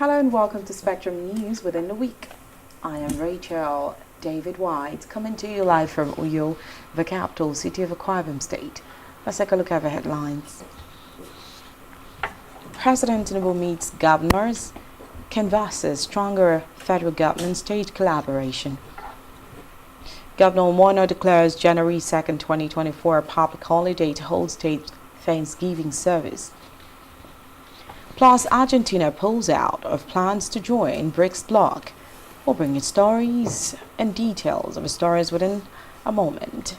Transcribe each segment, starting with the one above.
Hello and welcome to Spectrum News within the week. I am Rachel David White, coming to you live from Uyo, the capital city of Akwa Ibom State. Let's take a look at the headlines. President Tinubu meets governors, canvasses stronger federal government-state collaboration. Governor Mono declares January 2nd, 2024 a public holiday to hold state Thanksgiving service. Plus, Argentina pulls out of plans to join BRICS bloc. We'll bring you stories and details of the stories within a moment.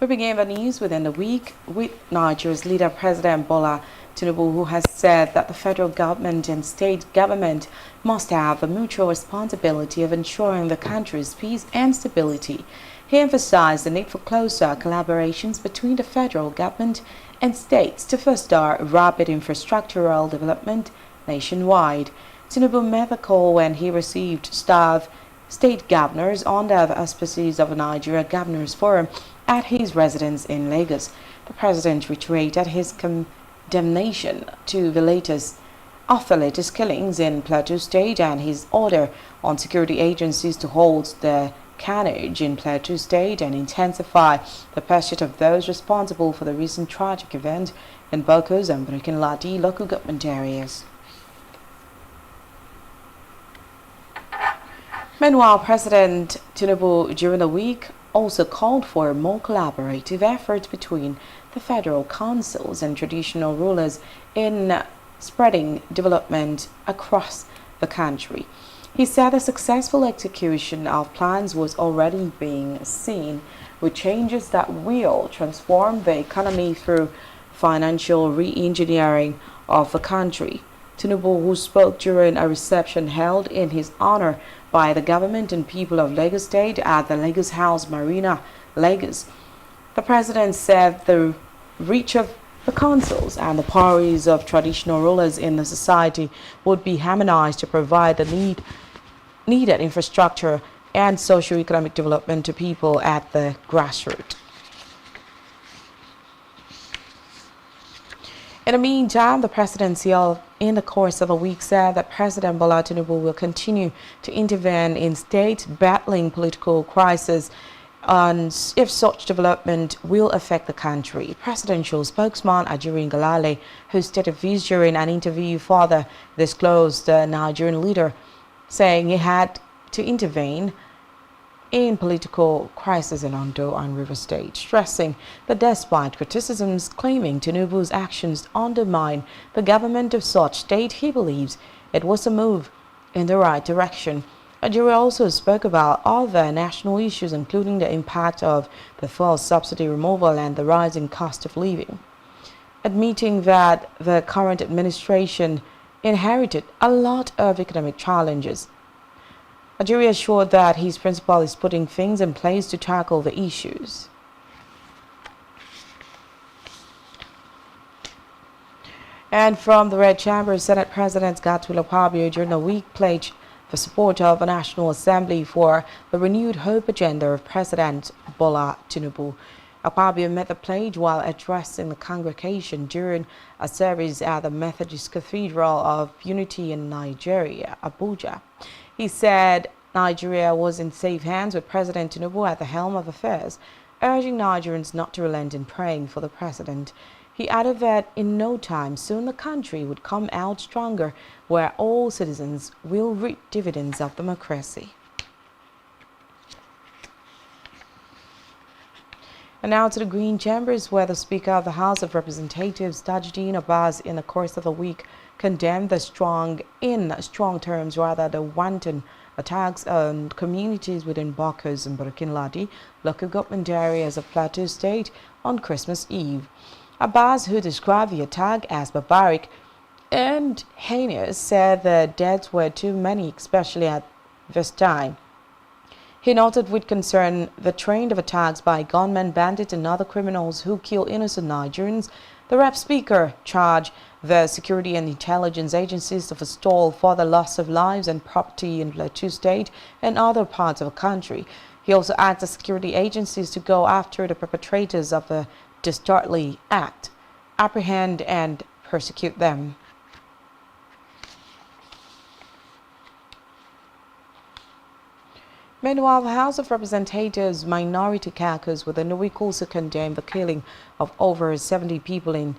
We begin the news within the week with Nigeria's leader, President Bola Tinubu, who has said that the federal government and state government must have a mutual responsibility of ensuring the country's peace and stability. He emphasized the need for closer collaborations between the federal government and states to foster rapid infrastructural development nationwide. Tinubu made the call when he received staff state governors under the auspices of the Nigeria Governors Forum at his residence in Lagos. The president reiterated his condemnation to the latest killings in Plateau State and his order on security agencies to hold the carnage in Plateau State and intensify the pursuit of those responsible for the recent tragic event in Bokos and Brikin-Ladi local government areas. Meanwhile, President Tinubu during the week also called for more collaborative efforts between the federal councils and traditional rulers in spreading development across the country. He said the successful execution of plans was already being seen, with changes that will transform the economy through financial re-engineering of the country. Tinubu, who spoke during a reception held in his honor by the government and people of Lagos State at the Lagos House Marina, Lagos. The president said the reach of the councils and the powers of traditional rulers in the society would be harmonized to provide the needed infrastructure and socio-economic development to people at the grassroots. In the meantime, the presidency in the course of the week said that President Bola Tinubu will continue to intervene in states battling political crisis and if such development will affect the country. Presidential spokesman Ajuri Ngalale, who stated this during an interview, further disclosed the Nigerian leader, saying he had to intervene in political crisis in Ondo and River State, stressing that despite criticisms claiming Tinubu's actions undermine the government of such state, he believes it was a move in the right direction. Ajuri also spoke about other national issues, including the impact of the fuel subsidy removal and the rising cost of living, admitting that the current administration inherited a lot of economic challenges. Ajuri assured that his principal is putting things in place to tackle the issues. And from the Red Chamber, Senate President Godswill Akpabio during the week pledged the support of the National Assembly for the renewed hope agenda of President Bola Tinubu. Akpabio made the pledge while addressing the congregation during a service at the Methodist Cathedral of Unity in Nigeria, Abuja. He said Nigeria was in safe hands with President Tinubu at the helm of affairs, urging Nigerians not to relent in praying for the president. He added that in no time soon the country would come out stronger, where all citizens will reap dividends of democracy. And now to the Green Chambers, where the Speaker of the House of Representatives, Tajuddin Abbas, in the course of the week, condemned the strong terms, the wanton attacks on communities within Bokos and Brikin-Ladi, local government areas of Plateau State, on Christmas Eve. Abbas, who described the attack as barbaric and heinous, said the deaths were too many, especially at this time. He noted with concern the trend of attacks by gunmen, bandits, and other criminals who kill innocent Nigerians. The rep speaker charged the security and intelligence agencies to forestall further loss of lives and property in Plateau State and other parts of the country. He also asked the security agencies to go after the perpetrators of the dastardly act, apprehend and persecute them. Meanwhile, the House of Representatives Minority Caucus within the week also condemned the killing of over 70 people in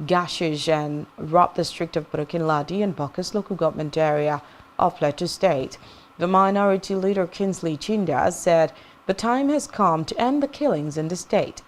Gashish and Rob district of Burkina Ladi and Bokkos local government area of Plateau State. The minority leader Kingsley Chinda said the time has come to end the killings in the state.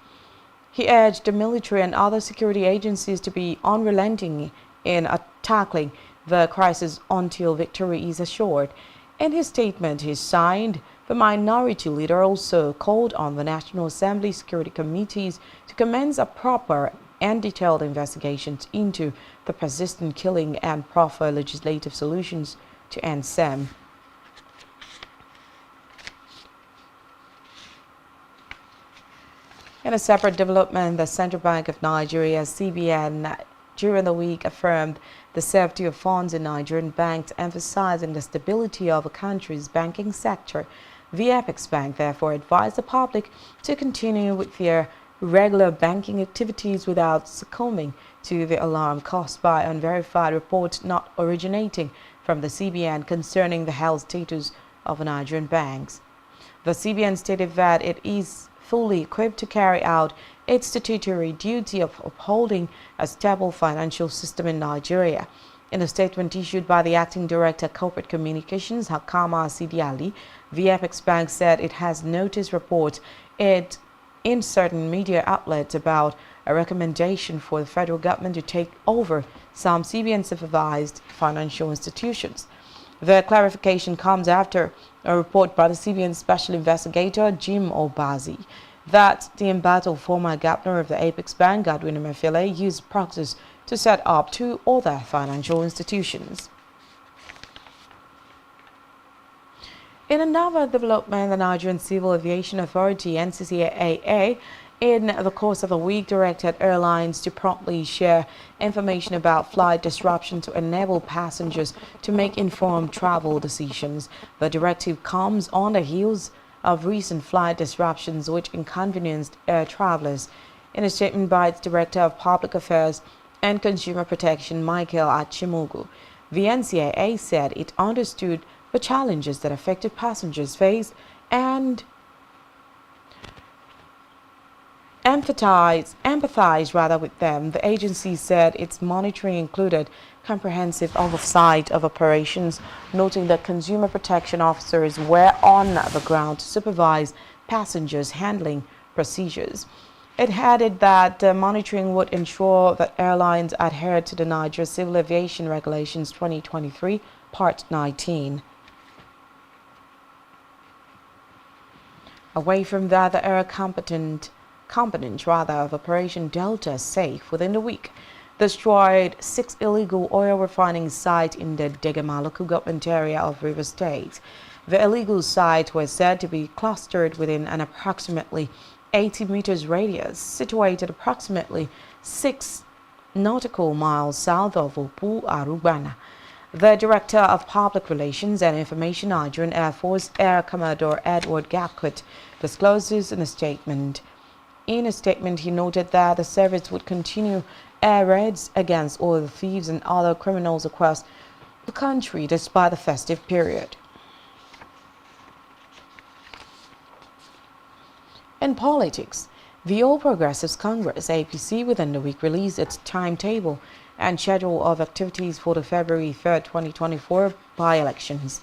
He urged the military and other security agencies to be unrelenting in tackling the crisis until victory is assured. In his statement he signed, the minority leader also called on the National Assembly security committees to commence a proper and detailed investigations into the persistent killing and proffer legislative solutions to end them. In a separate development, the Central Bank of Nigeria, CBN, during the week affirmed the safety of funds in Nigerian banks, emphasizing the stability of the country's banking sector. The Apex Bank therefore advised the public to continue with their regular banking activities without succumbing to the alarm caused by unverified reports not originating from the CBN concerning the health status of Nigerian banks. The CBN stated that it is fully equipped to carry out its statutory duty of upholding a stable financial system in Nigeria. In a statement issued by the Acting Director Corporate Communications, Hakama Sidi Ali, the Apex Bank said it has noticed reports in certain media outlets about a recommendation for the federal government to take over some CBN-supervised financial institutions. The clarification comes after a report by the CBN Special Investigator Jim Obazi that the embattled former governor of the Apex Bank, Godwin Emefiele, used proxies to set up two other financial institutions. In another development, the Nigerian Civil Aviation Authority, NCCAA, in the course of the week directed airlines to promptly share information about flight disruption to enable passengers to make informed travel decisions. The directive comes on the heels of recent flight disruptions which inconvenienced air travelers. In a statement by its Director of Public Affairs and Consumer Protection, Michael Achimogu, the NCAA said it understood the challenges that affected passengers faced and empathize with them. The agency said its monitoring included comprehensive oversight of operations, noting that consumer protection officers were on the ground to supervise passengers handling procedures. It added that monitoring would ensure that airlines adhered to the Nigeria Civil Aviation Regulations 2023, Part 19. Away from that, the air component of Operation Delta Safe within the week destroyed 6 illegal oil refining sites in the Degama local government area of Rivers State. The illegal sites were said to be clustered within an approximately 80 meters radius, situated approximately 6 nautical miles south of Opu Arubana. The Director of Public Relations and Information, Nigerian Air Force Air Commodore Edward Gapkut, discloses in a statement. In a statement, he noted that the service would continue air raids against oil thieves and other criminals across the country despite the festive period. In politics, the All Progressives Congress (APC) within the week released its timetable and schedule of activities for the February 3, 2024 by-elections.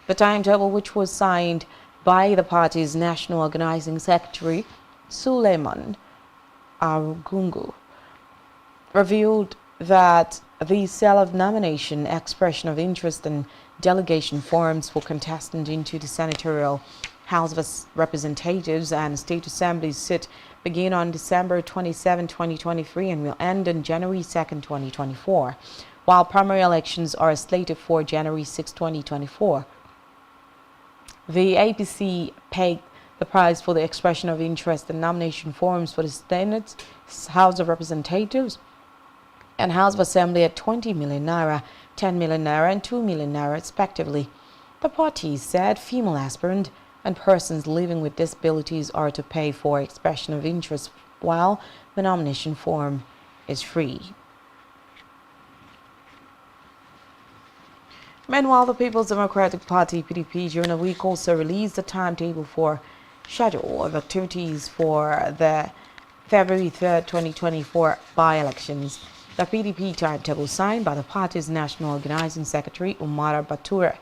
The timetable, which was signed by the party's National Organizing Secretary, Suleiman Arugungu, revealed that the self-nomination, expression of interest and delegation forms for contestants into the senatorial House of Representatives and State Assembly seat begin on December 27, 2023 and will end on January 2nd, 2024, while primary elections are slated for January 6, 2024. The APC pegged the price for the expression of interest and nomination forms for the Senate, House of Representatives, and House of Assembly at 20 million naira, 10 million naira, and 2 million naira, respectively. The party said female aspirants and persons living with disabilities are to pay for expression of interest, while the nomination form is free. Meanwhile, the People's Democratic Party (PDP) during the week also released a timetable for schedule of activities for the February 3rd, 2024 by-elections. The PDP timetable, signed by the party's National Organizing Secretary Umar Bature,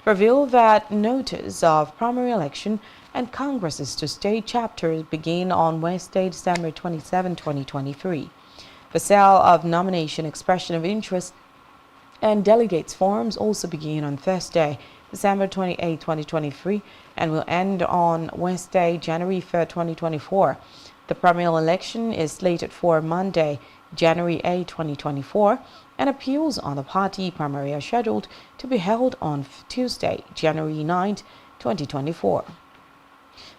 revealed that notice of primary election and congresses to state chapters begin on Wednesday, December 27, 2023. The sale of nomination, expression of interest, and delegates forms also begin on Thursday, December 28, 2023, and will end on Wednesday, January 3rd, 2024. The primary election is slated for Monday, January 8, 2024, and appeals on the party primary are scheduled to be held on Tuesday, January 9, 2024.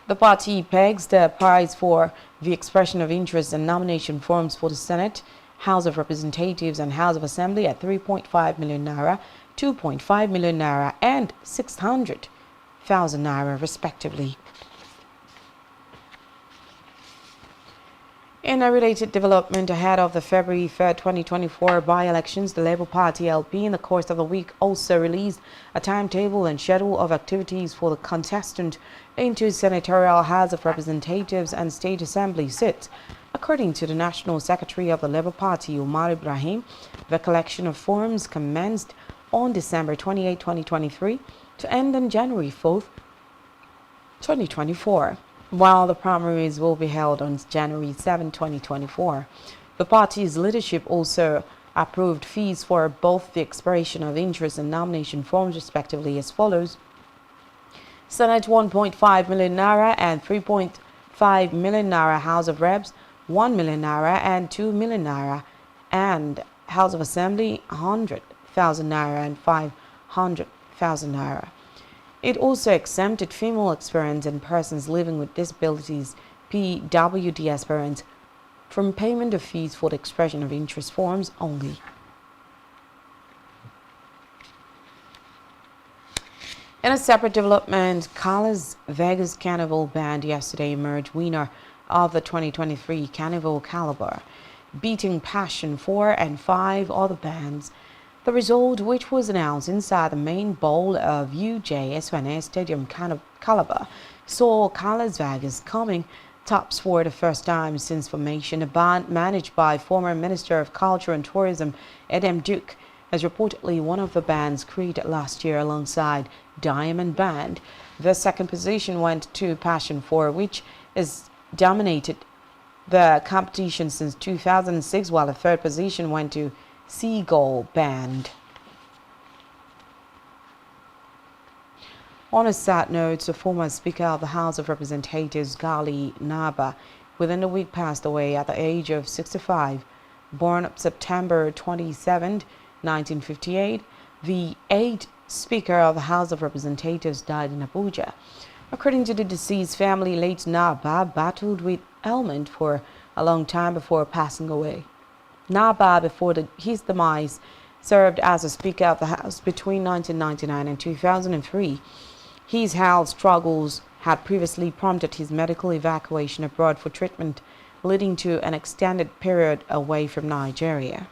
The party pegs the price for the expression of interest and nomination forms for the Senate, House of Representatives, and House of Assembly at 3.5 million naira, 2.5 million naira, and 600,000 naira, respectively. In a related development ahead of the February 3rd, 2024 by-elections, the Labour Party LP in the course of the week also released a timetable and schedule of activities for the contestant into Senatorial, House of Representatives, and State Assembly seats. According to the National Secretary of the Labour Party, Umar Ibrahim, the collection of forms commenced on December 28, 2023 to end on January 4th, 2024. While the primaries will be held on January 7, 2024. The party's leadership also approved fees for both the expression of interest and nomination forms, respectively, as follows. Senate 1.5 million naira and 3.5 million naira, House of Reps 1 million naira and 2 million naira, and House of Assembly 100,000 naira and 500,000 naira. It also exempted female aspirants and persons living with disabilities, PWD aspirants, from payment of fees for the expression of interest forms only. In a separate development, Las Vegas Carnival Band yesterday emerged winner of the 2023 Carnival Caliber, beating Passion 4 and 5 other bands. The result, which was announced inside the main bowl of UJSNS Stadium Caliber, saw Las Vegas coming tops for the first time since formation. A band managed by former Minister of Culture and Tourism Edem Duke as reportedly one of the bands created last year alongside Diamond Band. The second position went to Passion 4, which has dominated the competition since 2006, while the third position went to Seagull Band. On a sad note, the former Speaker of the House of Representatives, Gali Naba, within a week passed away at the age of 65. Born September 27, 1958, the 8th Speaker of the House of Representatives died in Abuja. According to the deceased family, late Naba battled with ailment for a long time before passing away. Naba, before his demise, served as a Speaker of the House between 1999 and 2003. His health struggles had previously prompted his medical evacuation abroad for treatment, leading to an extended period away from Nigeria.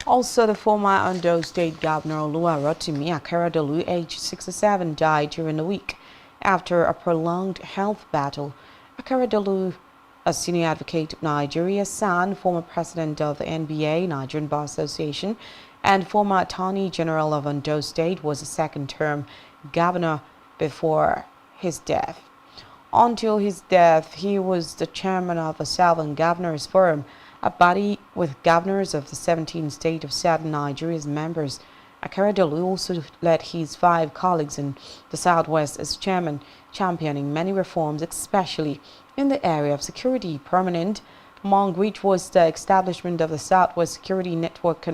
Also, the former Ondo State Governor Oluwarotimi Akeredolu, aged 67, died during the week after a prolonged health battle. Akeredolu, a senior advocate of Nigeria's son, former president of the NBA, Nigerian Bar Association, and former Attorney General of Ondo State, was a second-term governor before his death. Until his death, he was the chairman of the Southern Governors Forum, a body with governors of the 17 states of southern Nigeria as members, Akeredolu also led his 5 colleagues in the Southwest as chairman, championing many reforms, especially in the area of security. Permanent among which was the establishment of the Southwest Security Network,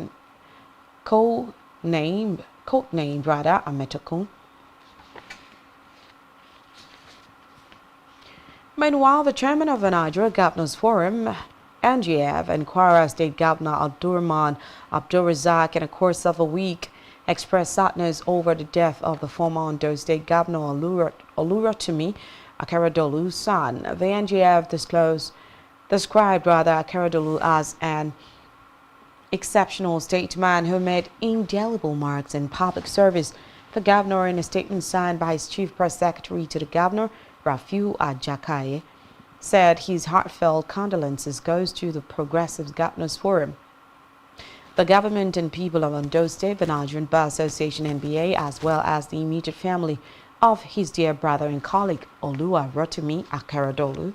codenamed Ametokun. Meanwhile, the chairman of the Nigeria Governors Forum, NGF, and Kwara State Governor Abdurrahman Abdulrazak, in the course of a week, expressed sadness over the death of the former Ondo State Governor Oluwatimi Akeredolu's son. The NGF described Akeredolu as an exceptional statesman who made indelible marks in public service. The governor, in a statement signed by his chief press secretary to the governor, Rafiu Ajakaye, said his heartfelt condolences goes to the Progressive Governors Forum, the government and people of Ondo State, the Nigerian Bar Association NBA, as well as the immediate family of his dear brother and colleague Oluwatimi Akeredolu.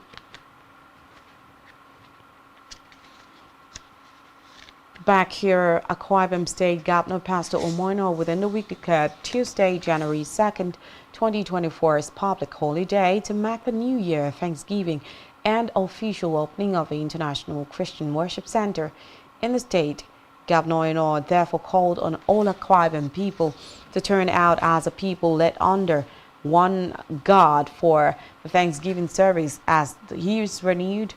Back here, Akwa Ibom State Governor Pastor Omoino, within the week declared Tuesday, January 2nd, 2024 as public holiday to mark the New Year, Thanksgiving, and official opening of the International Christian Worship Center in the state. Governor Omoino therefore called on all Akwa Ibom people to turn out as a people led under one God for the Thanksgiving service as he renews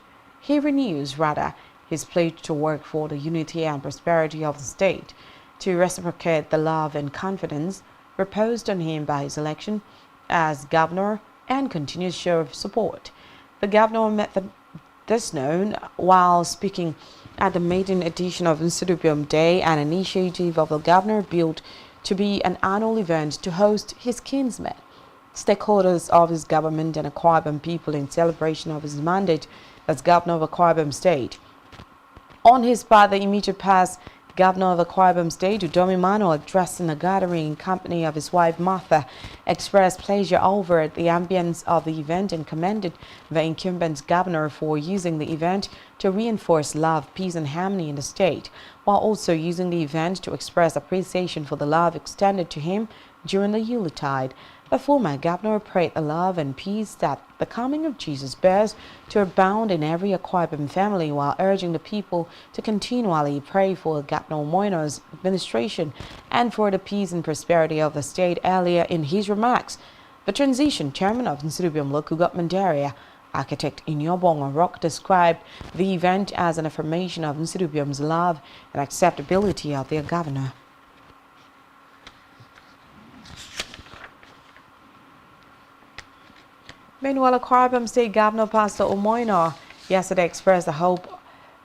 his pledge to work for the unity and prosperity of the state, to reciprocate the love and confidence reposed on him by his election as governor and continuous show of support. The governor made this known while speaking at the maiden edition of Nsudubium Day, an initiative of the governor built to be an annual event to host his kinsmen, stakeholders of his government and Akwa Ibom people in celebration of his mandate as governor of Akwa Ibom State. On his part, the immediate past governor of Akwa Ibom State, Udomi Mano, addressing a gathering in company of his wife Martha, expressed pleasure over the ambience of the event and commended the incumbent governor for using the event to reinforce love, peace, and harmony in the state, while also using the event to express appreciation for the love extended to him during the Yuletide. The former governor prayed the love and peace that the coming of Jesus bears to abound in every Akwa Ibom family, while urging the people to continually pray for Governor Omoino's administration and for the peace and prosperity of the state. Earlier in his remarks, the transition chairman of Nsudubium local government area, architect Inyobong Rock, described the event as an affirmation of Nsudubium's love and acceptability of their governor. Meanwhile, Akwa Ibom State Governor Pastor Omoino yesterday expressed the hope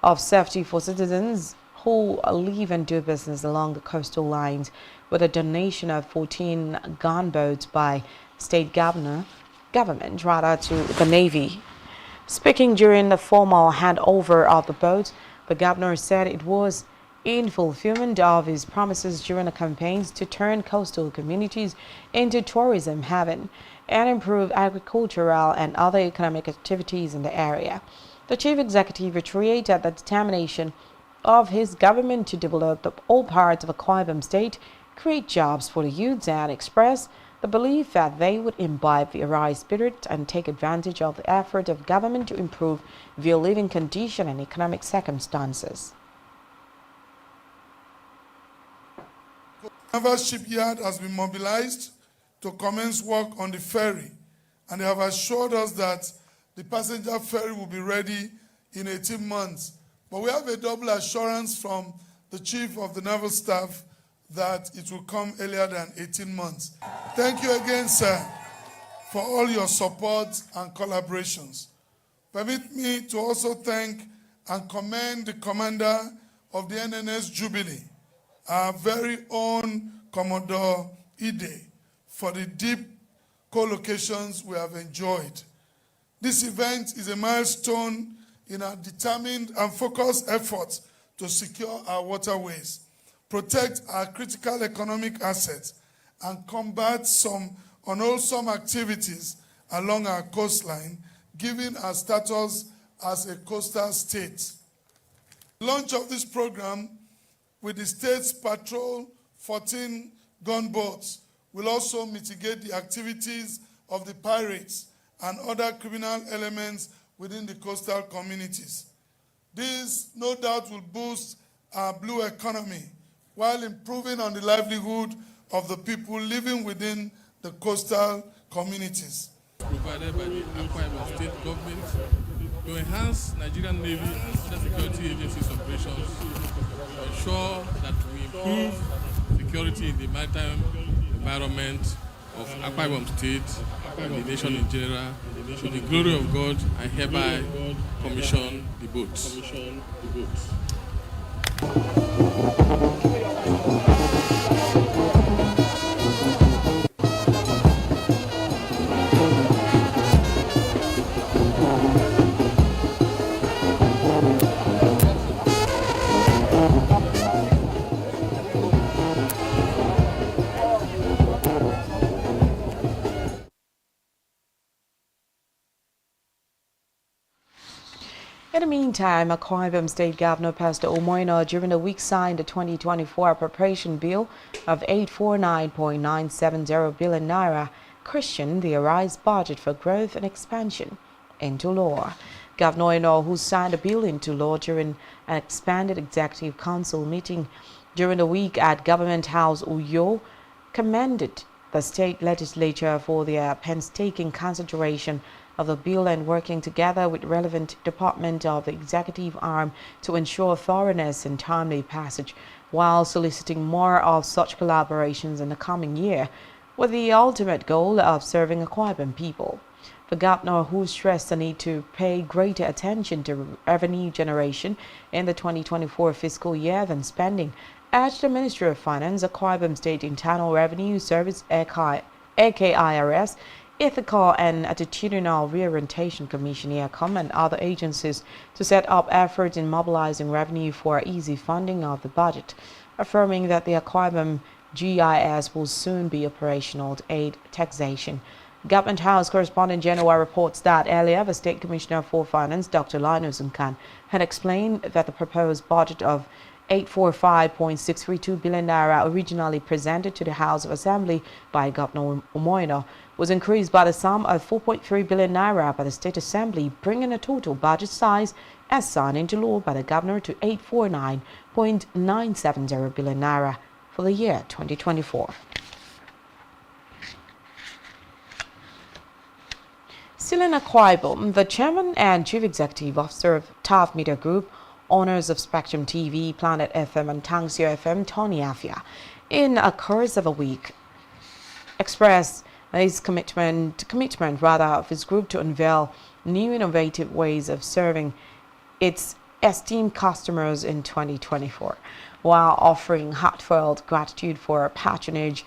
of safety for citizens who live and do business along the coastal lines with a donation of 14 gunboats by state government to the Navy. Speaking during the formal handover of the boats, the governor said it was in fulfillment of his promises during the campaigns to turn coastal communities into tourism haven and improve agricultural and other economic activities in the area. The chief executive reiterated the determination of his government to develop all parts of Akwa Ibom State, create jobs for the youths, and express the belief that they would imbibe the Arise spirit and take advantage of the effort of government to improve their living condition and economic circumstances. The naval shipyard has been mobilized to commence work on the ferry, and they have assured us that the passenger ferry will be ready in 18 months. But we have a double assurance from the Chief of the Naval Staff that it will come earlier than 18 months. Thank you again, sir, for all your support and collaborations. Permit me to also thank and commend the commander of the NNS Jubilee, our very own Commodore Ide, for the deep co-locations we have enjoyed. This event is a milestone in our determined and focused efforts to secure our waterways, protect our critical economic assets, and combat some unwholesome activities along our coastline, given our status as a coastal state. The launch of this program with the state's patrol 14 gunboats will also mitigate the activities of the pirates and other criminal elements within the coastal communities. This, no doubt, will boost our blue economy while improving on the livelihood of the people living within the coastal communities. Provided by the Akwa Ibom State government to enhance Nigerian Navy and other security agencies' operations, to ensure that we improve security in the maritime environment of Akwa Ibom State and the nation in general. To the glory of God, I hereby commission the boats. In the meantime, Akwa Ibom State Governor Pastor Omoino during the week signed the 2024 appropriation bill of 849.970 billion naira, christened the Arise budget for growth and expansion, into law. Governor Omoino, who signed the bill into law during an expanded executive council meeting during the week at Government House Uyo, commended the state legislature for their painstaking consideration of the bill and working together with relevant department of the executive arm to ensure thoroughness and timely passage, while soliciting more of such collaborations in the coming year, with the ultimate goal of serving Akwa Ibom people. The governor, who stressed the need to pay greater attention to revenue generation in the 2024 fiscal year than spending, urged the Ministry of Finance, Akwa Ibom State Internal Revenue Service AKIRS, Ethical and Attitudinal Reorientation Commission, EACOM, and other agencies to set up efforts in mobilizing revenue for easy funding of the budget, affirming that the Akwa Ibom GIS will soon be operational to aid taxation. Government House Correspondent General reports that earlier the State Commissioner for Finance, Dr. Linus Nkan, had explained that the proposed budget of 845.632 billion naira, originally presented to the House of Assembly by Governor Omoino, was increased by the sum of 4.3 billion naira by the State Assembly, bringing the total budget size as signed into law by the Governor to 849.970 billion naira for the year 2024. Still in Akwa Ibom, the Chairman and Chief Executive Officer of TAF Media Group, owners of Spectrum TV, Planet FM, and Tangsio FM, Tony Afia, in a course of a week, expressed his commitment of his group to unveil new innovative ways of serving its esteemed customers in 2024, while offering heartfelt gratitude for patronages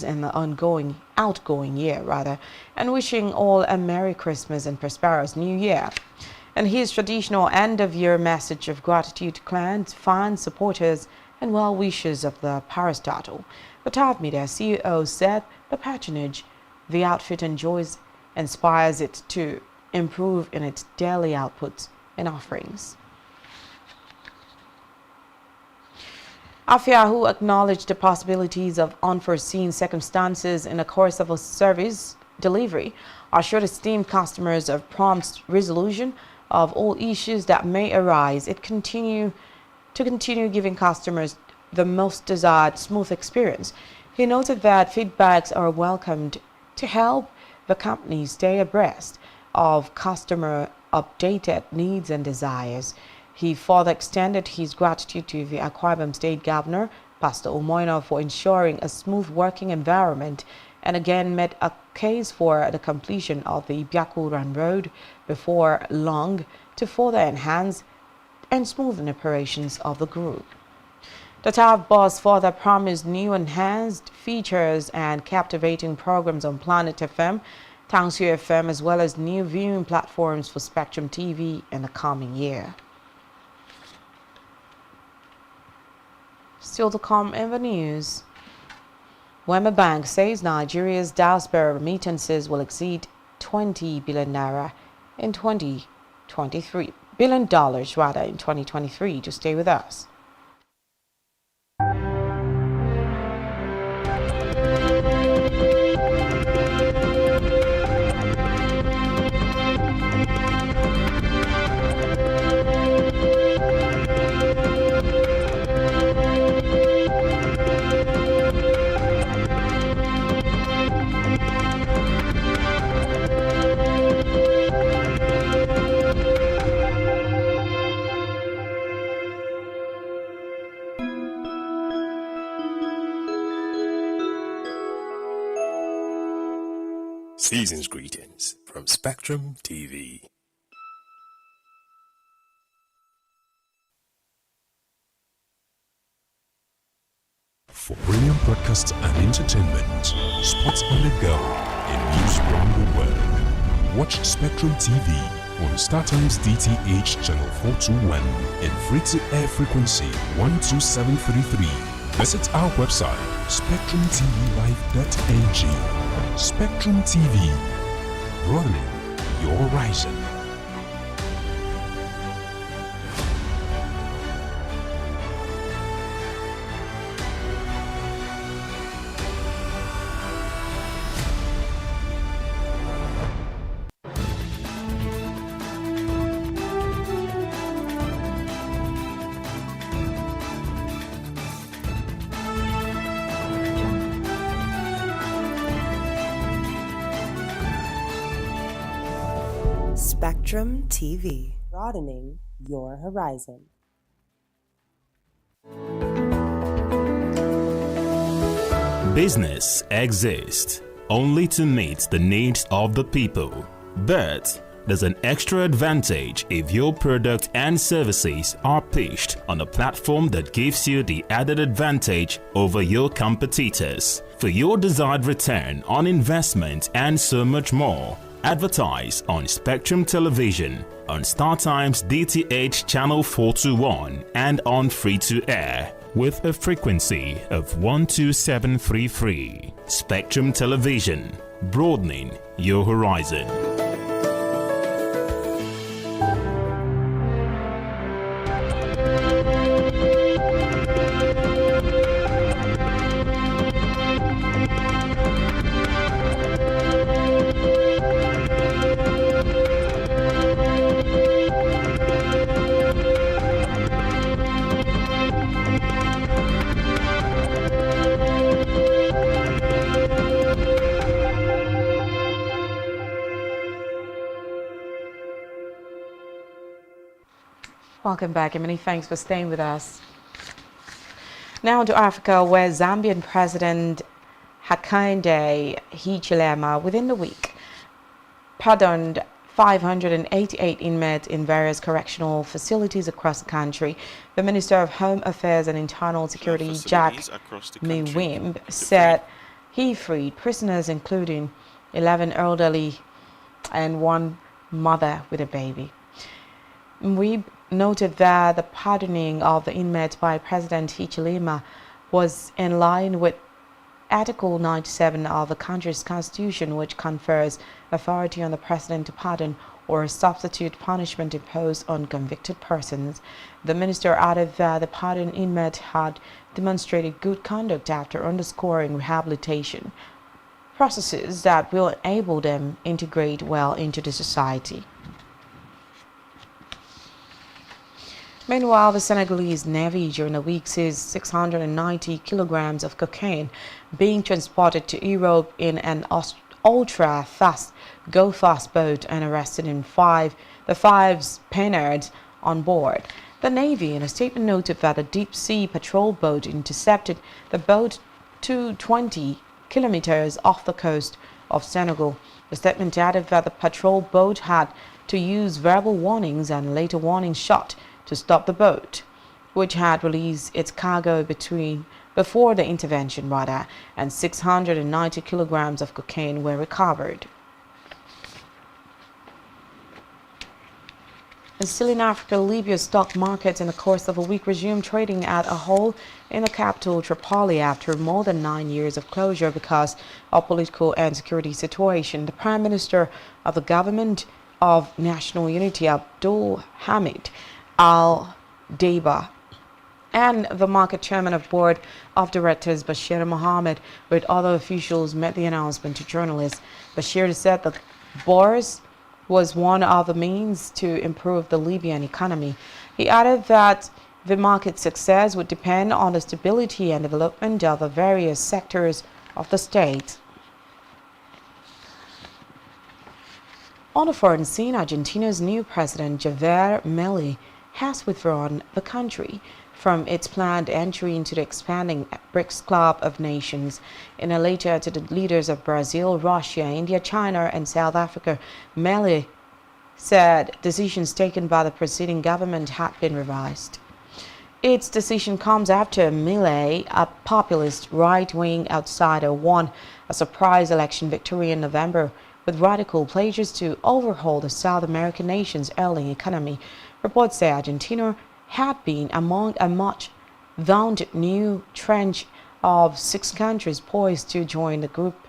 in the outgoing year, and wishing all a Merry Christmas and prosperous New Year. And his traditional end-of-year message of gratitude to clients, fans, supporters, and well-wishers of the parastatal, the TAF Media CEO said the patronage the outfit enjoys inspires it to improve in its daily outputs and offerings. Afia, who acknowledged the possibilities of unforeseen circumstances in the course of a service delivery, assured esteemed customers of prompt resolution of all issues that may arise. It continue giving customers the most desired smooth experience. He noted that feedbacks are welcomed to help the company stay abreast of customer updated needs and desires. He further extended his gratitude to the Akwa Ibom State Governor, Pastor Omoino, for ensuring a smooth working environment, and again made a case for the completion of the Biakuran Road before long to further enhance and smoothen operations of the group. The TAF boss further promised new enhanced features and captivating programs on Planet FM, Tangsio FM, as well as new viewing platforms for Spectrum TV in the coming year. Still to come in the news, Wema Bank says Nigeria's diaspora remittances will exceed 20 billion naira in 2023. $1 billion in 2023. To stay with us. Season's greetings from Spectrum TV. For brilliant broadcasts and entertainment, sports on the go, and news from the world, watch Spectrum TV on StarTimes DTH Channel 421 and free-to-air frequency 12733. Visit our website, spectrumtvlive.ng. Spectrum TV, broadening your horizon. Spectrum TV, broadening your horizon. Business exists only to meet the needs of the people, but there's an extra advantage if your product and services are pitched on a platform that gives you the added advantage over your competitors. For your desired return on investment and so much more, advertise on Spectrum Television, on StarTimes DTH Channel 421 and on free-to-air with a frequency of 12733. Spectrum Television, broadening your horizon. Welcome back and many thanks for staying with us. Now to Africa, where Zambian President Hakainde Hichilema within the week pardoned 588 inmates in various correctional facilities across the country. The Minister of Home Affairs and Internal Security, Jack Miwimb, said he freed prisoners including 11 elderly and one mother with a baby. Miwimb noted that the pardoning of the inmates by President Hichilema was in line with Article 97 of the country's constitution, which confers authority on the president to pardon or substitute punishment imposed on convicted persons. The minister added that the pardoned inmate had demonstrated good conduct after underscoring rehabilitation processes that will enable them integrate well into the society. Meanwhile, the Senegalese Navy during the week sees 690 kilograms of cocaine being transported to Europe in an ultra-fast go-fast boat and arrested the five Spaniards on board. The Navy, in a statement, noted that a deep-sea patrol boat intercepted the boat 220 kilometers off the coast of Senegal. The statement added that the patrol boat had to use verbal warnings and later warning shot to stop the boat, which had released its cargo before the intervention, and 690 kilograms of cocaine were recovered. And still in Africa, Libya's stock market in the course of a week resumed trading at a whole in the capital Tripoli after more than 9 years of closure because of political and security situation. The Prime Minister of the Government of National Unity, Abdul Hamid Al-Deiba, and the market chairman of board of directors, Bashir Mohammed, with other officials, made the announcement to journalists. Bashir said that Bourse was one of the means to improve the Libyan economy. He added that the market's success would depend on the stability and development of the various sectors of the state. On the foreign scene, Argentina's new president, Javier Milei, has withdrawn the country from its planned entry into the expanding BRICS Club of Nations. In a letter to the leaders of Brazil, Russia, India, China, and South Africa, Mele said decisions taken by the preceding government had been revised. Its decision comes after Mele, a populist right-wing outsider, won a surprise election victory in November with radical pledges to overhaul the South American nation's ailing economy. Reports say Argentina had been among a much-vaunted new tranche of 6 countries poised to join the group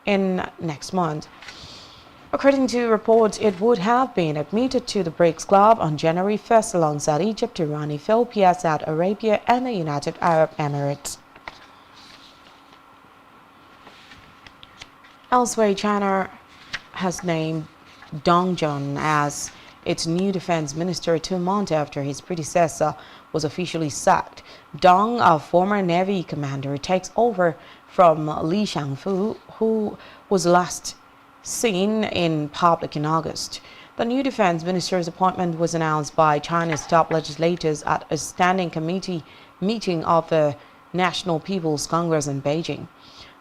in next month. According to reports, it would have been admitted to the BRICS Club on January 1st alongside Egypt, Iran, Ethiopia, Saudi Arabia, and the United Arab Emirates. Elsewhere, China has named Dong Jun as its new defense minister 2 months after his predecessor was officially sacked. Dong, a former Navy commander, takes over from Li Shangfu, who was last seen in public in August. The new defense minister's appointment was announced by China's top legislators at a standing committee meeting of the National People's Congress in Beijing.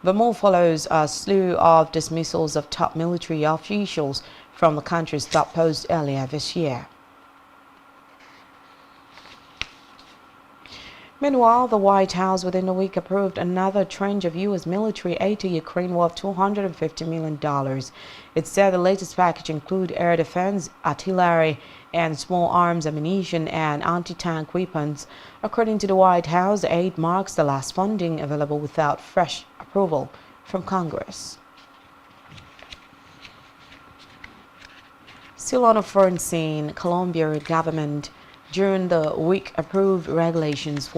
The move follows a slew of dismissals of top military officials from the country's top posts earlier this year. Meanwhile, the White House within a week approved another tranche of U.S. military aid to Ukraine worth $250 million. It said the latest package include air defense, artillery, and small arms ammunition and anti-tank weapons. According to the White House, the aid marks the last funding available without fresh approval from Congress. Still on a foreign scene, Colombia government during the week approved regulations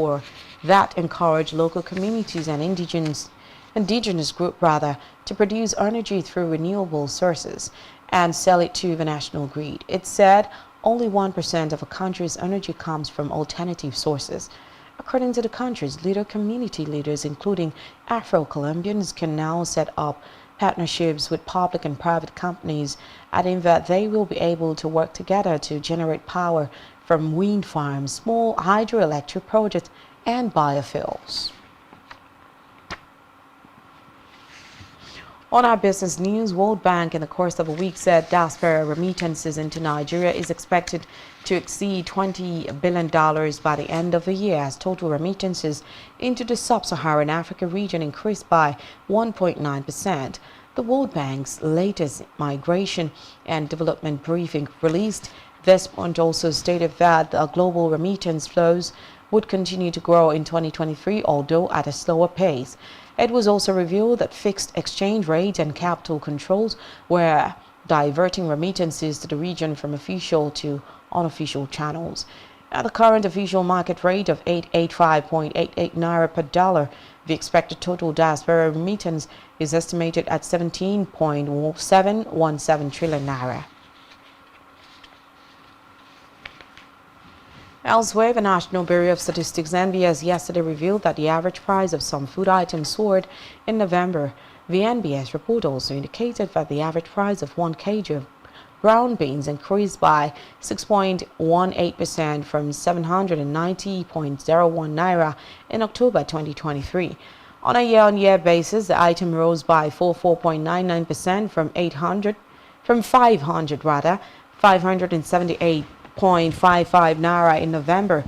that encourage local communities and indigenous group to produce energy through renewable sources and sell it to the national grid. It said only 1% of a country's energy comes from alternative sources. According to the country's community leaders, including Afro-Colombians, can now set up partnerships with public and private companies, adding that they will be able to work together to generate power from wind farms, small hydroelectric projects, and biofuels. On our business news, World Bank in the course of a week said diaspora remittances into Nigeria is expected to exceed $20 billion by the end of the year, as total remittances into the sub-Saharan Africa region increased by 1.9%. The World Bank's latest migration and development briefing released this month also stated that the global remittance flows would continue to grow in 2023, although at a slower pace. It was also revealed that fixed exchange rates and capital controls were diverting remittances to the region from official to unofficial channels. At the current official market rate of 885.88 naira per dollar, the expected total diaspora remittance is estimated at 17.717 trillion naira. Elsewhere, the National Bureau of Statistics (NBS) yesterday revealed that the average price of some food items soared in November. The NBS report also indicated that the average price of 1 kg of brown beans increased by 6.18% from 790.01 naira in October 2023. On a year-on-year basis, the item rose by 44.99% from 578.55 naira in November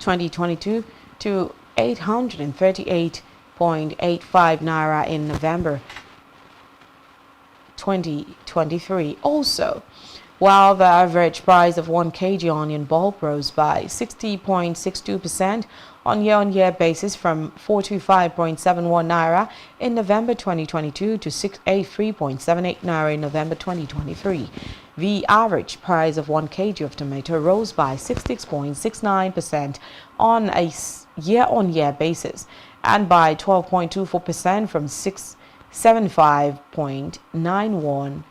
2022 to 838.85 naira in November 2023. Also, while the average price of 1 kg onion bulb rose by 60.62% on year-on-year basis from 425.71 naira in November 2022 to 683.78 naira in November 2023. The average price of 1 kg of tomato rose by 66.69% on a year-on-year basis and by 12.24% from 675.91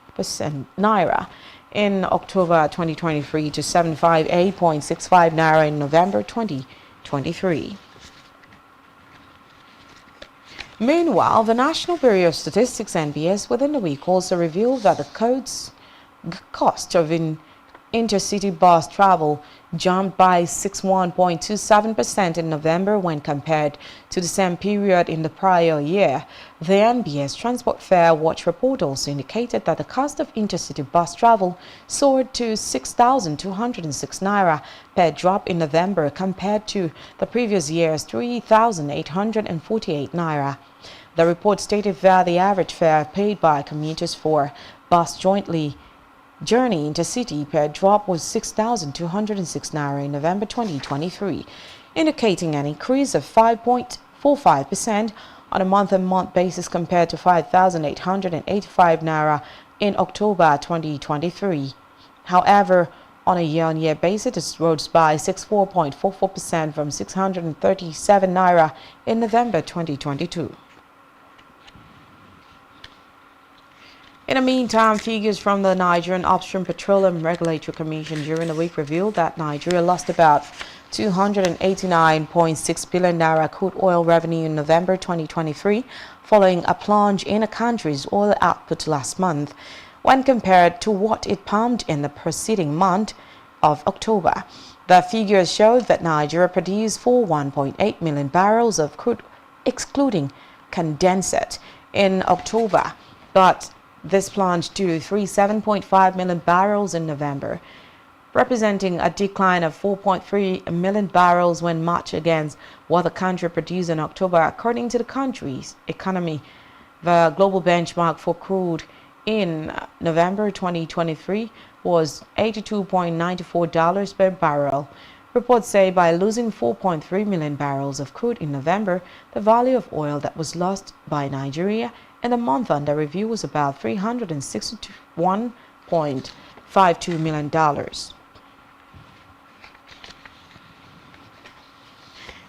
naira in October 2023 to 758.65 naira in November 2023. Meanwhile, the National Bureau of Statistics (NBS) within the week also revealed that the cost of intercity bus travel jumped by 61.27% in November when compared to the same period in the prior year. The NBS Transport Fare Watch report also indicated that the cost of intercity bus travel soared to 6,206 naira per drop in November compared to the previous year's 3,848 naira. The report stated that the average fare paid by commuters for bus jointly journey intercity per drop was 6,206 naira in November 2023, indicating an increase of 5.45% on a month-on-month basis compared to 5,885 naira in October 2023. However, on a year-on-year basis, it rose by 64.44% from 637 naira in November 2022. In the meantime, figures from the Nigerian Upstream Petroleum Regulatory Commission during the week revealed that Nigeria lost about 289.6 billion naira crude oil revenue in November 2023, following a plunge in the country's oil output last month when compared to what it pumped in the preceding month of October. The figures showed that Nigeria produced 41.8 million barrels of crude, excluding condensate, in October, but this plunged to 37.5 million barrels in November, representing a decline of 4.3 million barrels when matched against what the country produced in October. According to the country's economy, the global benchmark for crude in November 2023 was $82.94 per barrel. Reports say by losing 4.3 million barrels of crude in November, the value of oil that was lost by Nigeria in the month under review was about $361.52 million.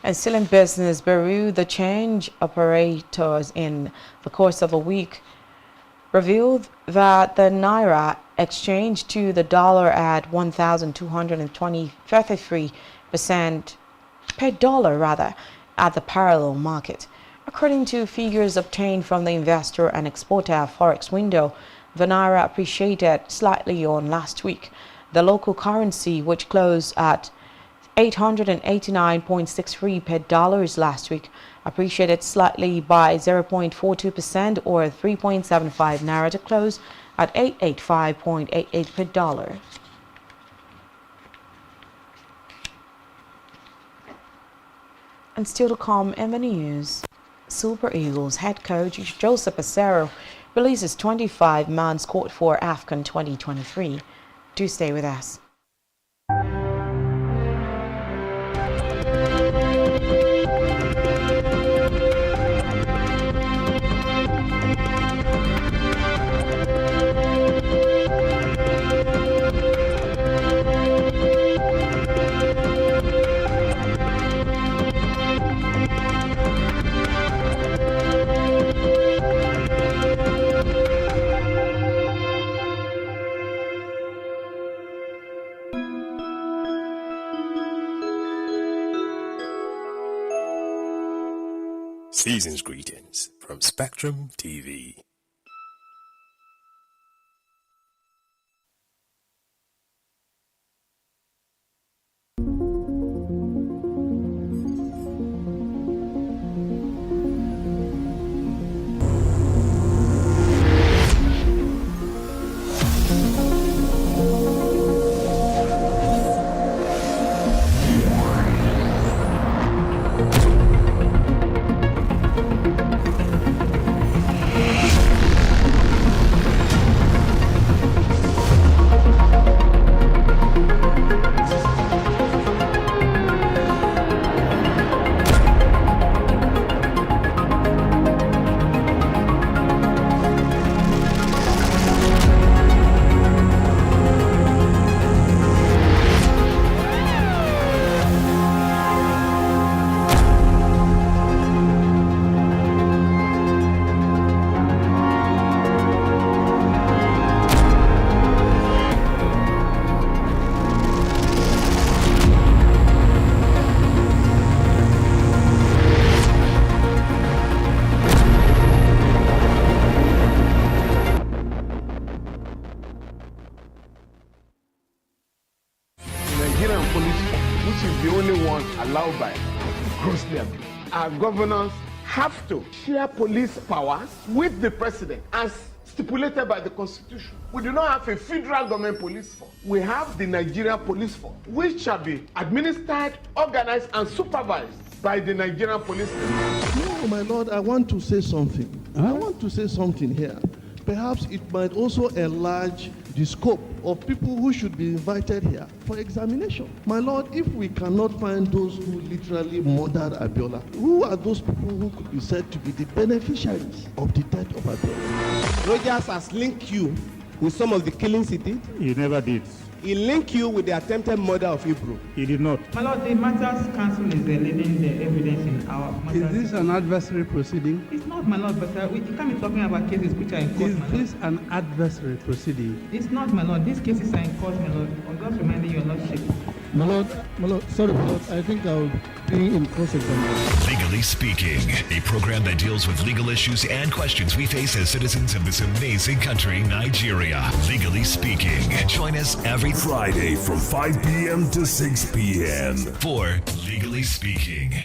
And still in business, Bureau the change operators in the course of a week revealed that the Naira exchanged to the dollar at 1,233% per dollar at the parallel market. According to figures obtained from the investor and exporter forex window, the Naira appreciated slightly on last week. The local currency, which closed at 889.63 per dollars last week, appreciated slightly by 0.42% or 3.75 naira to close at 885.88 per dollar. And still to come in the news, Super Eagles head coach Joseph Asero releases 25-man squad for AFCON 2023. Do stay with us. Season's greetings from Spectrum TV. which is the only one allowed by grossly abused. Our governors have to share police powers with the president as stipulated by the Constitution. We do not have a federal government police force. We have the Nigerian Police Force, which shall be administered, organized, and supervised by the Nigerian Police Force. No, my lord, I want to say something. I want to say something here. Perhaps it might also enlarge the scope of people who should be invited here for examination. My lord, if we cannot find those who literally murdered Abiola, who are those people who could be said to be the beneficiaries of the death of Abiola? Rogers has linked you with some of the killings he did. He never did. He linked you with the attempted murder of Hebrew. He did not. My lord, the Matters Council is leading the evidence in our matters. Is this an adversary proceeding? It's not, my lord, but we can't be talking about cases which are in court. Is this an adversary proceeding? It's not, my lord. These cases are in court, my lord. I'm just reminding your lordship. My lord, sorry, my lord, I think I'll be in cross-examination. Legally Speaking, a program that deals with legal issues and questions we face as citizens of this amazing country, Nigeria. Legally Speaking. Join us every Friday from 5 p.m. to 6 p.m. for Legally Speaking.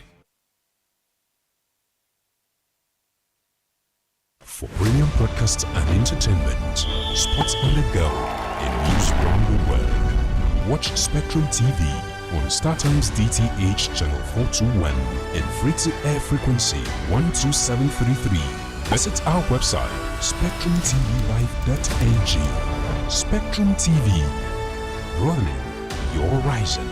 For brilliant broadcasts and entertainment, sports on the go, and news from the world. Watch Spectrum TV on StarTimes DTH Channel 421 and free-to-air frequency 12733. Visit our website, spectrumtvlive.ng. Spectrum TV, broadening your horizon.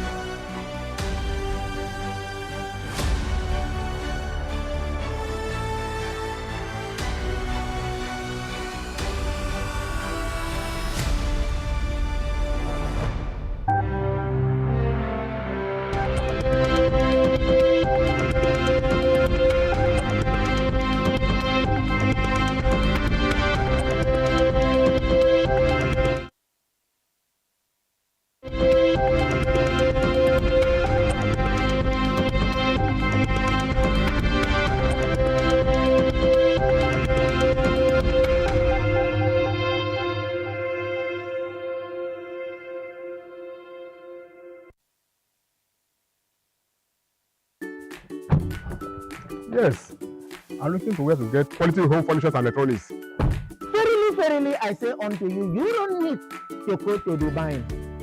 Yes, I'm looking for where to get quality home furniture and electronics. Verily, I say unto you, you don't need to go to Dubai.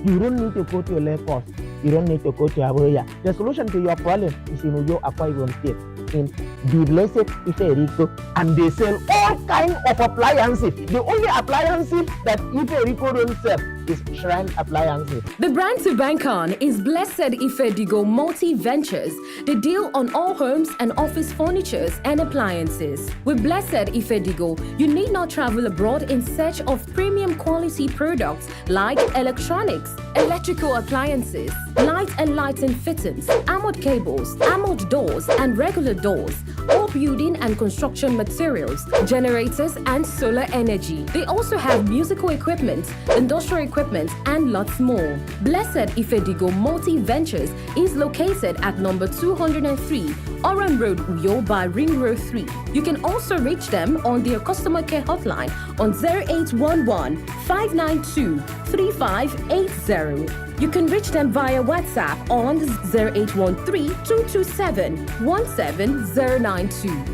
You don't need to go to Lagos. You don't need to go to Abuja. The solution to your problem is in Uyo Akwa Ibom State, in the blessed Ife-Eriko, and they sell all kinds of appliances. The only appliances that Ife-Eriko don't sell is shrine appliances. The brand to bank on is Blessed Ife-Digo Multi Ventures. They deal on all homes and office furnitures and appliances. With Blessed Ife-Digo, you need not travel abroad in search of premium quality products like electronics, electrical appliances, light and lighting fittings, armored cables, armored doors and regular doors, all building and construction materials, generators and solar energy. They also have musical equipment, industrial equipment and lots more. Blessed Ife-Digo Multi Ventures is located at number 203 Oran Road, Uyo by Ring Road 3. You can also reach them on their customer care hotline on 0811 592 3580. You can reach them via WhatsApp on 0813 227 17092.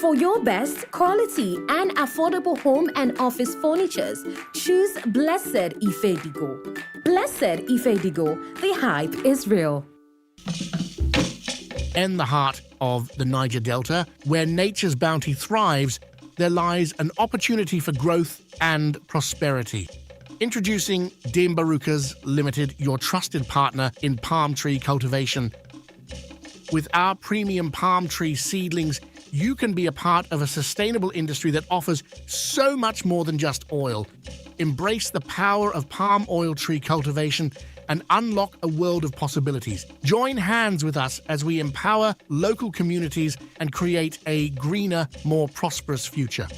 For your best quality and affordable home and office furnitures, choose Blessed Ife-Digo. Blessed Ife-Digo, the hype is real. In the heart of the Niger Delta, where nature's bounty thrives, there lies an opportunity for growth and prosperity. Introducing Dembarukas Limited, your trusted partner in palm tree cultivation. With our premium palm tree seedlings, you can be a part of a sustainable industry that offers so much more than just oil. Embrace the power of palm oil tree cultivation and unlock a world of possibilities. Join hands with us as we empower local communities and create a greener, more prosperous future.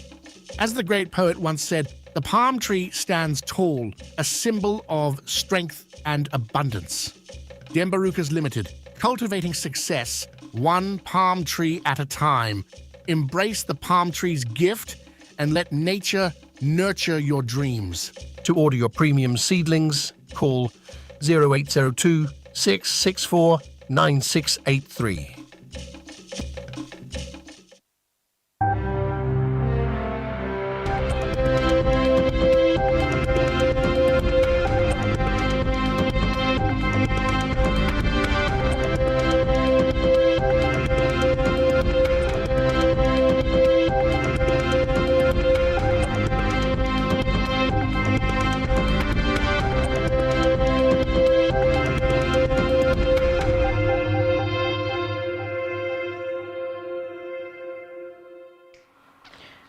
As the great poet once said, the palm tree stands tall, a symbol of strength and abundance. Dembarukas Limited, cultivating success, one palm tree at a time. Embrace the palm tree's gift and let nature nurture your dreams. To order your premium seedlings, call 0802 664 9683.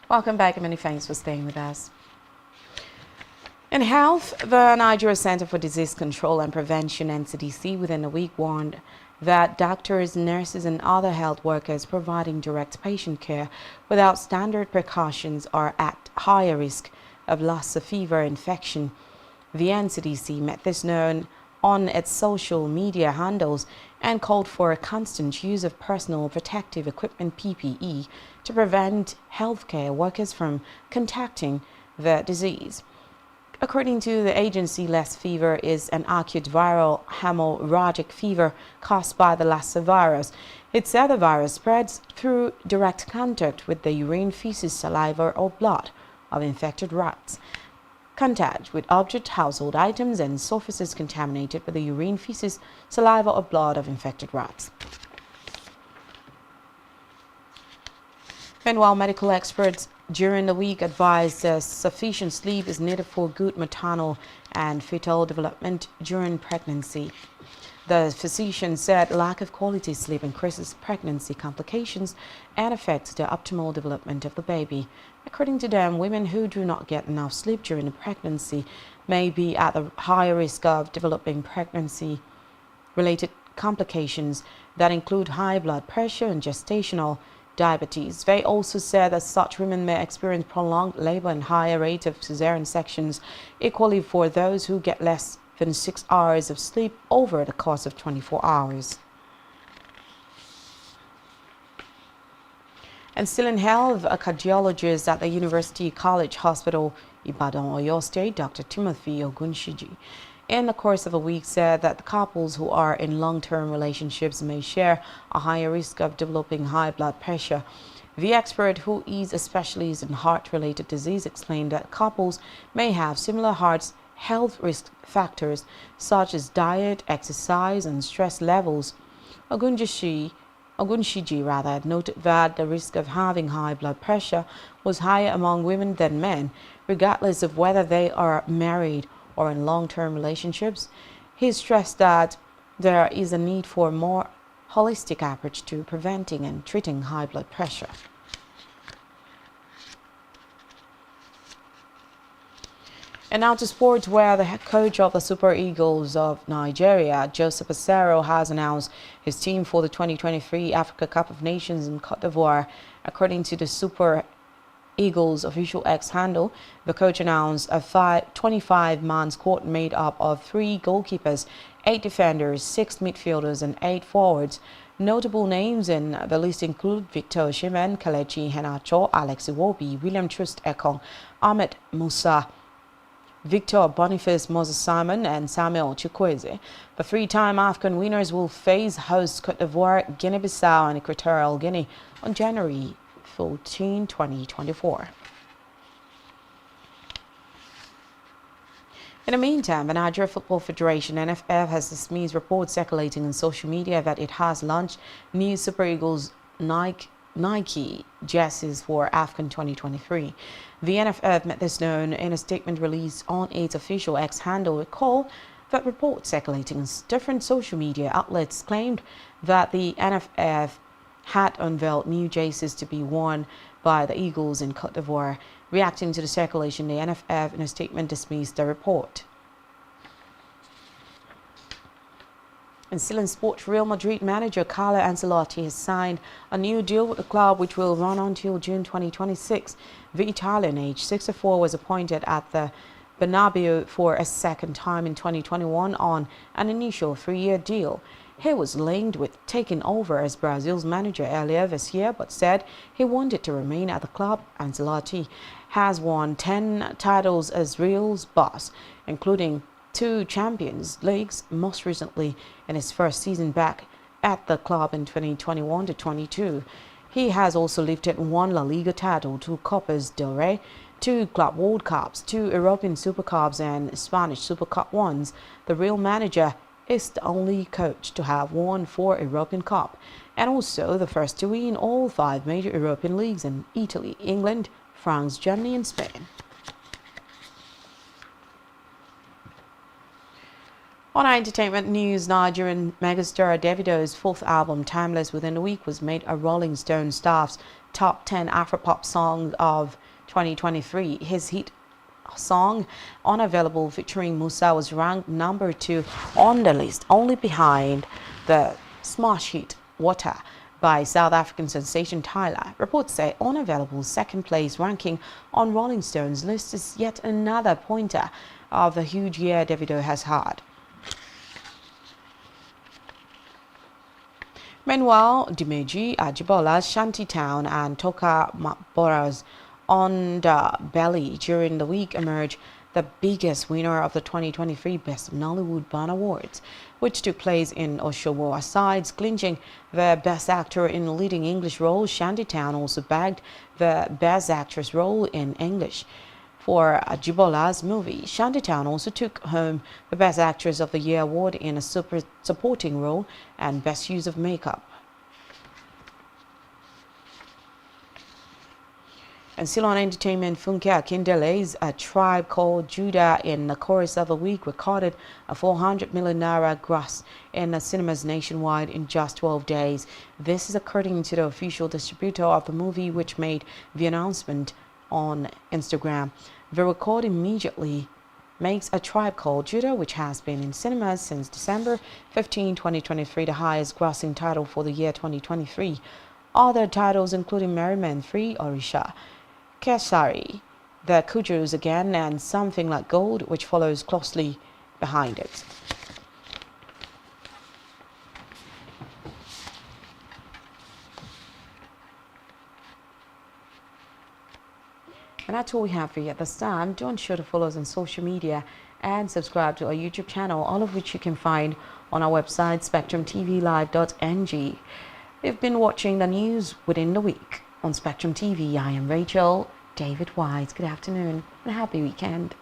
Welcome back and many thanks for staying with us. In health, the Nigeria Center for Disease Control and Prevention (NCDC) within a week warned that doctors, nurses and other health workers providing direct patient care without standard precautions are at higher risk of Lassa fever infection. The NCDC made this known on its social media handles and called for a constant use of personal protective equipment (PPE) to prevent healthcare workers from contracting the disease. According to the agency, Lassa fever is an acute viral hemorrhagic fever caused by the Lassa virus. It said the virus spreads through direct contact with the urine, feces, saliva or blood of infected rats. Contact with object, household items and surfaces contaminated with the urine, feces, saliva or blood of infected rats. Meanwhile, medical experts during the week advised that sufficient sleep is needed for good maternal and fetal development during pregnancy. The physician said lack of quality sleep increases pregnancy complications and affects the optimal development of the baby. According to them, women who do not get enough sleep during the pregnancy may be at a higher risk of developing pregnancy-related complications that include high blood pressure and gestational diabetes. They also said that such women may experience prolonged labor and higher rate of cesarean sections, equally for those who get less than 6 hours of sleep over the course of 24 hours. And still in health, a cardiologist at the University College Hospital, Ibadan, Oyo State, Dr. Timothy Ogunshiji, in the course of a week said that the couples who are in long-term relationships may share a higher risk of developing high blood pressure. The expert, who is a specialist in heart-related disease, explained that couples may have similar health risk factors such as diet, exercise, and stress levels. Ogunshiji noted that the risk of having high blood pressure was higher among women than men, regardless of whether they are married or in long-term relationships. He stressed that there is a need for a more holistic approach to preventing and treating high blood pressure. And now to sports, where the head coach of the Super Eagles of Nigeria, Joseph Asero, has announced his team for the 2023 Africa Cup of Nations in Cote d'Ivoire. According to the Super Eagles official X handle, the coach announced a 25-man squad made up of 3 goalkeepers, 8 defenders, 6 midfielders and 8 forwards. Notable names in the list include Victor Osimhen, Kelechi Iheanacho, Alex Iwobi, William Troost Ekong, Ahmed Musa, Victor Boniface, Moses Simon and Samuel Chukwueze. The 3-time African winners will face hosts Cote d'Ivoire, Guinea-Bissau and Equatorial Guinea on January 14, 2024. In the meantime, the Nigeria Football Federation (NFF) has dismissed reports circulating on social media that it has launched new Super Eagles Nike jerseys for AFCON 2023. The NFF made this known in a statement released on its official X handle. Recall that reports circulating on different social media outlets claimed that the NFF had unveiled new jerseys to be worn by the Eagles in Cote d'Ivoire. Reacting to the circulation, the NFF in a statement dismissed the report. And still in sports, Real Madrid manager Carlo Ancelotti has signed a new deal with the club which will run until June 2026. The Italian, aged 64, was appointed at the Bernabeu for a second time in 2021 on an initial 3-year deal. He was linked with taking over as Brazil's manager earlier this year, but said he wanted to remain at the club. Ancelotti has won 10 titles as Real's boss, including 2 Champions Leagues, most recently in his first season back at the club in 2021-22. He has also lifted 1 La Liga title, 2 Copas del Rey, 2 Club World Cups, 2 European Super Cups and Spanish Super Cup ones. The Real manager is the only coach to have won 4 European Cup and also the first to win all 5 major European leagues in Italy, England, France, Germany and Spain. On our entertainment news, Nigerian megastar Davido's 4th album, Timeless, within a week was made a Rolling Stone staff's top 10 Afropop song of 2023. His hit song, Unavailable, featuring Musa, was ranked number 2 on the list, only behind the smash hit Water by South African sensation Tyler. Reports say Unavailable's second place ranking on Rolling Stone's list is yet another pointer of the huge year Davido has had. Meanwhile, Dimeji Ajibola's Shantytown and Toka Mabora's Underbelly during the week emerged the biggest winner of the 2023 Best Nollywood Band Awards, which took place in Oshobo. Aside clinching the Best Actor in a Leading English Role, Shantytown also bagged the Best Actress role in English. For Ajibola's movie, Shantytown also took home the Best Actress of the Year award in a supporting role and Best Use of Makeup. And still on entertainment, Funke Akindele's A Tribe Called Judah in the chorus of the week recorded a 400 million naira gross in the cinemas nationwide in just 12 days. This is according to the official distributor of the movie, which made the announcement on Instagram. The record immediately makes A Tribe Called Judah, which has been in cinemas since December 15, 2023, the highest grossing title for the year 2023. Other titles including Merryman 3, Orisha, Kesari, The Kujus Again, and Something Like Gold, which follows closely behind it. And that's all we have for you at this time. Don't sure to follow us on social media and subscribe to our YouTube channel, all of which you can find on our website, spectrumtvlive.ng. You've been watching the news within the week on Spectrum TV. I am Rachel David Wise. Good afternoon and a happy weekend.